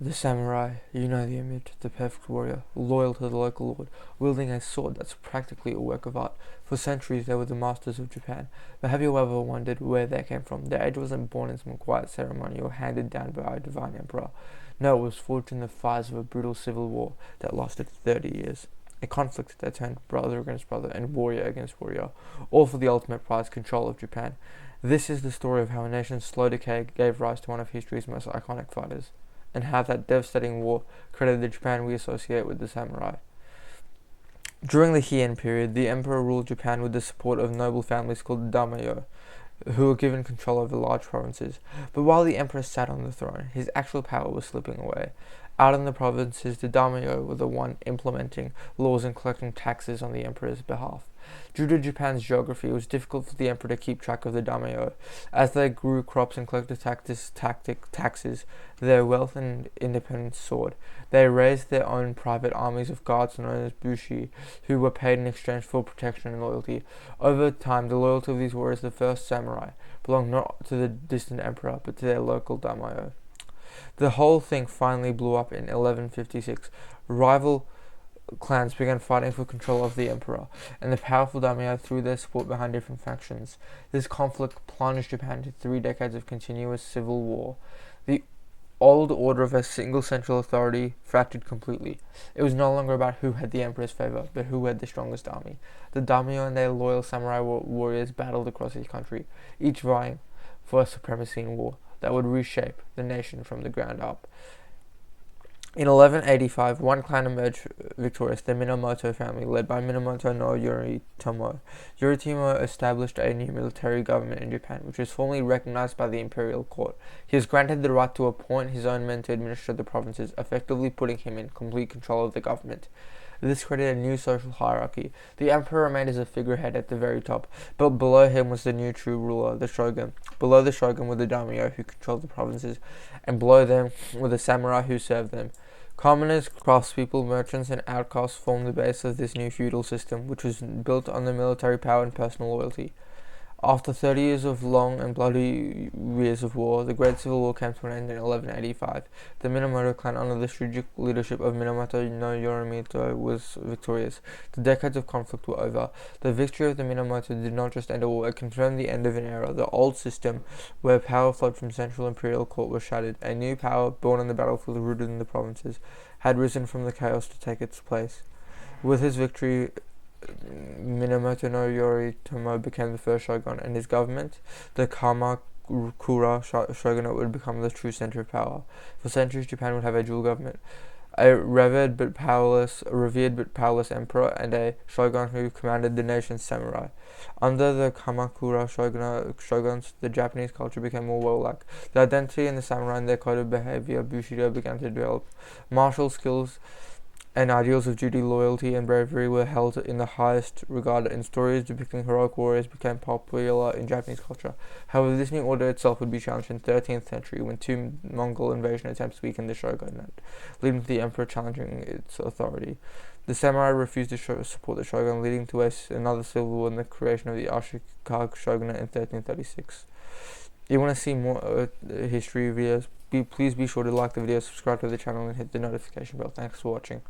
The samurai, you know the image, the perfect warrior, loyal to the local lord, wielding a sword that's practically a work of art. For centuries they were the masters of Japan, but have you ever wondered where they came from? Their age wasn't born in some quiet ceremony or handed down by a divine emperor. No, it was forged in the fires of a brutal civil war that lasted 30 years. A conflict that turned brother against brother and warrior against warrior, all for the ultimate prize, control of Japan. This is the story of how a nation's slow decay gave rise to one of history's most iconic fighters, and how that devastating war created the Japan we associate with the samurai. During the Heian period, the emperor ruled Japan with the support of noble families called daimyo, who were given control over large provinces. But while the emperor sat on the throne, his actual power was slipping away. Out in the provinces, the daimyo were the one implementing laws and collecting taxes on the emperor's behalf. Due to Japan's geography, it was difficult for the emperor to keep track of the daimyo. As they grew crops and collected taxes, their wealth and independence soared. They raised their own private armies of guards known as bushi, who were paid in exchange for protection and loyalty. Over time, the loyalty of these warriors, the first samurai, belonged not to the distant emperor, but to their local daimyo. The whole thing finally blew up in 1156. Rival clans began fighting for control of the emperor, and the powerful daimyo threw their support behind different factions. This conflict plunged Japan into 3 decades of continuous civil war. The old order of a single central authority fractured completely. It was no longer about who had the emperor's favor, but who had the strongest army. The daimyo and their loyal samurai warriors battled across the country, each vying for a supremacy in war that would reshape the nation from the ground up. In 1185, one clan emerged victorious, the Minamoto family, led by Minamoto no Yoritomo. Yoritomo established a new military government in Japan, which was formally recognized by the imperial court. He was granted the right to appoint his own men to administer the provinces, effectively putting him in complete control of the government. This created a new social hierarchy. The emperor remained as a figurehead at the very top, but below him was the new true ruler, the shogun. Below the shogun were the daimyo, who controlled the provinces, and below them were the samurai, who served them. Commoners, craftspeople, merchants, and outcasts formed the base of this new feudal system, which was built on the military power and personal loyalty. After 30 years of long and bloody years of war, the Great Civil War came to an end in 1185. The Minamoto clan, under the strategic leadership of Minamoto no Yoritomo, was victorious. The decades of conflict were over. The victory of the Minamoto did not just end a war, it confirmed the end of an era. The old system, where power flowed from central imperial court, was shattered. A new power, born on the battlefield rooted in the provinces, had risen from the chaos to take its place. With his victory, Minamoto no Yoritomo became the first shogun, and his government, the Kamakura shogunate, would become the true center of power. For centuries, Japan would have a dual government: a revered but powerless emperor, and a shogun who commanded the nation's samurai. Under the Kamakura shoguns, the Japanese culture became more warlike. The identity in the samurai and their code of behavior, Bushido, began to develop. Martial skills and ideals of duty, loyalty, and bravery were held in the highest regard, and stories depicting heroic warriors became popular in Japanese culture. However, this new order itself would be challenged in the 13th century when 2 Mongol invasion attempts weakened the shogunate, leading to the emperor challenging its authority. The samurai refused to support the shogun, leading to another civil war and the creation of the Ashikaga shogunate in 1336. If you want to see more history videos, please be sure to like the video, subscribe to the channel, and hit the notification bell. Thanks for watching.